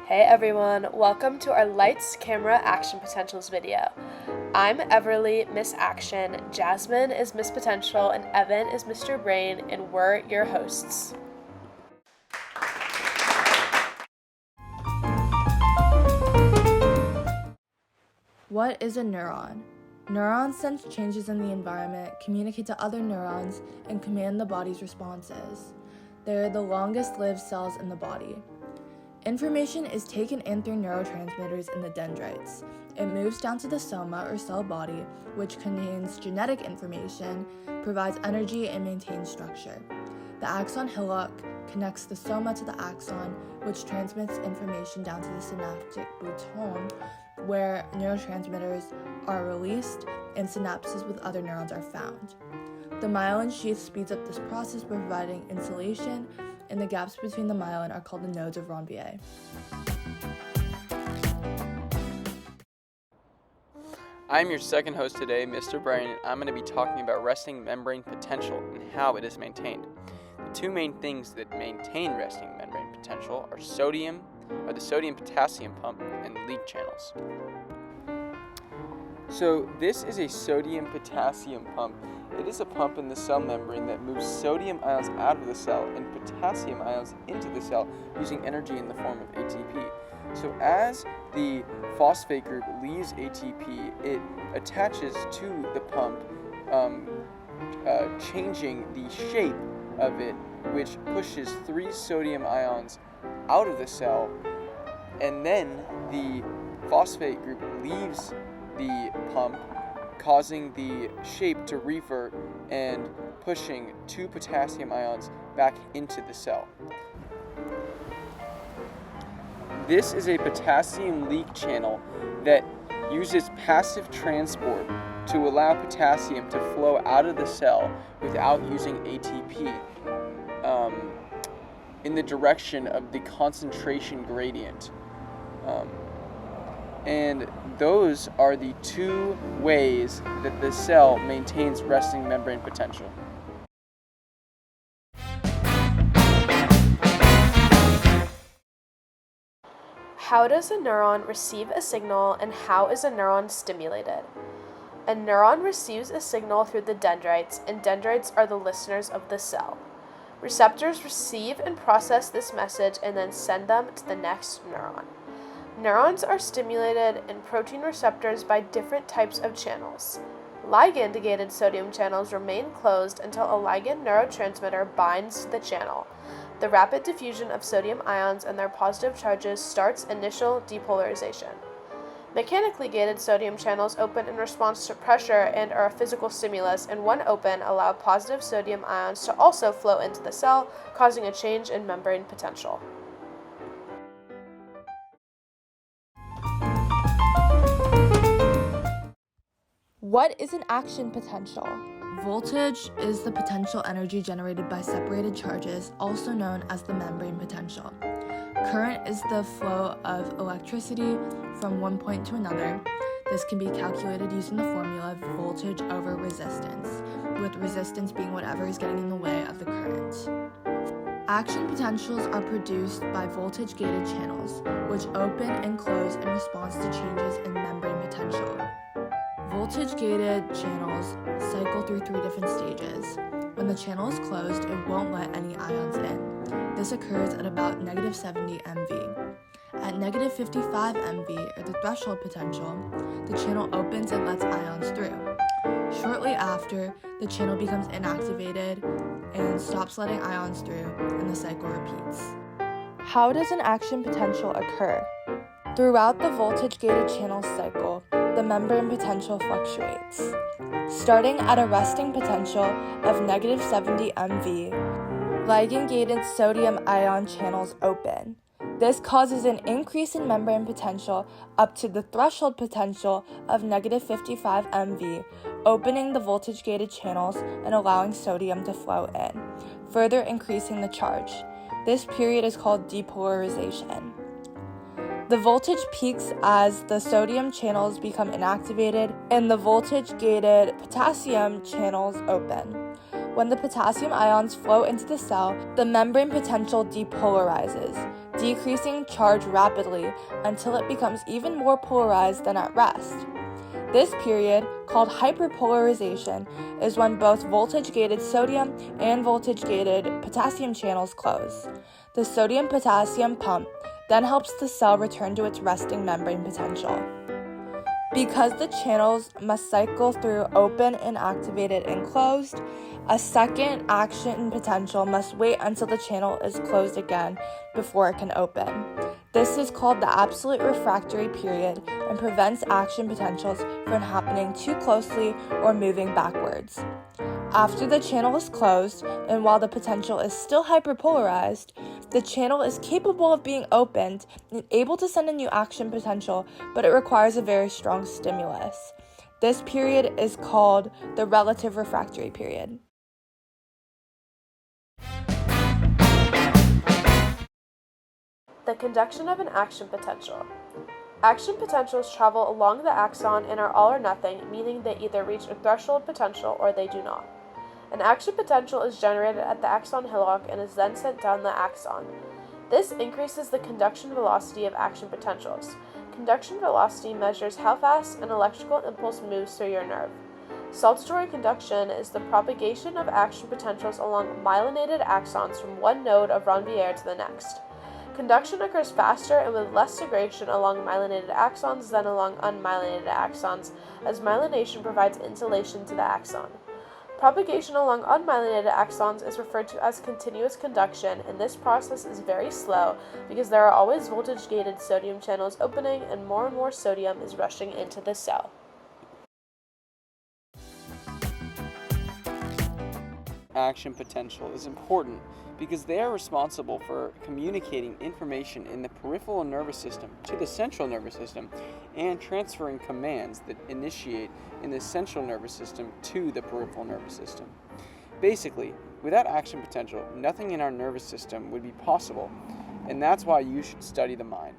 Hey everyone, welcome to our Lights, Camera, Action Potentials video. I'm Everly, Miss Action, Jasmine is Miss Potential, and Evan is Mr. Brain, and we're your hosts. What is a neuron? Neurons sense changes in the environment, communicate to other neurons, and command the body's responses. They're the longest-lived cells in the body. Information is taken in through neurotransmitters in the dendrites. It moves down to the soma or cell body, which contains genetic information, provides energy, and maintains structure. The axon hillock connects the soma to the axon, which transmits information down to the synaptic bouton, where neurotransmitters are released and synapses with other neurons are found. The myelin sheath speeds up this process by providing insulation, and the gaps between the myelin are called the nodes of Ranvier. I'm your second host today, Mr. Brain, and I'm going to be talking about resting membrane potential and how it is maintained. The two main things that maintain resting membrane potential are the sodium-potassium pump and leak channels. So this is a sodium-potassium pump. It is a pump in the cell membrane that moves sodium ions out of the cell and potassium ions into the cell using energy in the form of ATP. So as the phosphate group leaves ATP, it attaches to the pump, changing the shape of it, which pushes 3 sodium ions out of the cell, and then the phosphate group leaves the pump, causing the shape to revert and pushing 2 potassium ions back into the cell. This is a potassium leak channel that uses passive transport to allow potassium to flow out of the cell without using ATP in the direction of the concentration gradient. And those are the 2 ways that the cell maintains resting membrane potential. How does a neuron receive a signal, and how is a neuron stimulated? A neuron receives a signal through the dendrites, and dendrites are the listeners of the cell. Receptors receive and process this message and then send them to the next neuron. Neurons are stimulated in protein receptors by different types of channels. Ligand-gated sodium channels remain closed until a ligand neurotransmitter binds to the channel. The rapid diffusion of sodium ions and their positive charges starts initial depolarization. Mechanically gated sodium channels open in response to pressure and are a physical stimulus, and when open, allow positive sodium ions to also flow into the cell, causing a change in membrane potential. What is an action potential? Voltage is the potential energy generated by separated charges, also known as the membrane potential. Current is the flow of electricity from one point to another. This can be calculated using the formula voltage over resistance, with resistance being whatever is getting in the way of the current. Action potentials are produced by voltage-gated channels, which open and close in response to changes in membrane potential. Voltage-gated channels cycle through 3 different stages. When the channel is closed, it won't let any ions in. This occurs at about -70 MV. At -55 MV, or the threshold potential, the channel opens and lets ions through. Shortly after, the channel becomes inactivated and stops letting ions through, and the cycle repeats. How does an action potential occur? Throughout the voltage-gated channel cycle, the membrane potential fluctuates. Starting at a resting potential of -70 MV, ligand-gated sodium ion channels open. This causes an increase in membrane potential up to the threshold potential of -55 MV, opening the voltage-gated channels and allowing sodium to flow in, further increasing the charge. This period is called depolarization. The voltage peaks as the sodium channels become inactivated and the voltage-gated potassium channels open. When the potassium ions flow into the cell, the membrane potential depolarizes. decreasing charge rapidly until it becomes even more polarized than at rest. This period, called hyperpolarization, is when both voltage-gated sodium and voltage-gated potassium channels close. The sodium-potassium pump then helps the cell return to its resting membrane potential. Because the channels must cycle through open, inactivated, and closed, a second action potential must wait until the channel is closed again before it can open. This is called the absolute refractory period and prevents action potentials from happening too closely or moving backwards. After the channel is closed, and while the potential is still hyperpolarized, the channel is capable of being opened and able to send a new action potential, but it requires a very strong stimulus. This period is called the relative refractory period. The conduction of an action potential. Action potentials travel along the axon and are all or nothing, meaning they either reach a threshold potential or they do not. An action potential is generated at the axon hillock and is then sent down the axon. This increases the conduction velocity of action potentials. Conduction velocity measures how fast an electrical impulse moves through your nerve. Saltatory conduction is the propagation of action potentials along myelinated axons from one node of Ranvier to the next. Conduction occurs faster and with less degradation along myelinated axons than along unmyelinated axons, as myelination provides insulation to the axon. Propagation along unmyelinated axons is referred to as continuous conduction, and this process is very slow because there are always voltage-gated sodium channels opening and more sodium is rushing into the cell. Action potential is important because they are responsible for communicating information in the peripheral nervous system to the central nervous system and transferring commands that initiate in the central nervous system to the peripheral nervous system. Basically, without action potential, nothing in our nervous system would be possible, and that's why you should study the mind.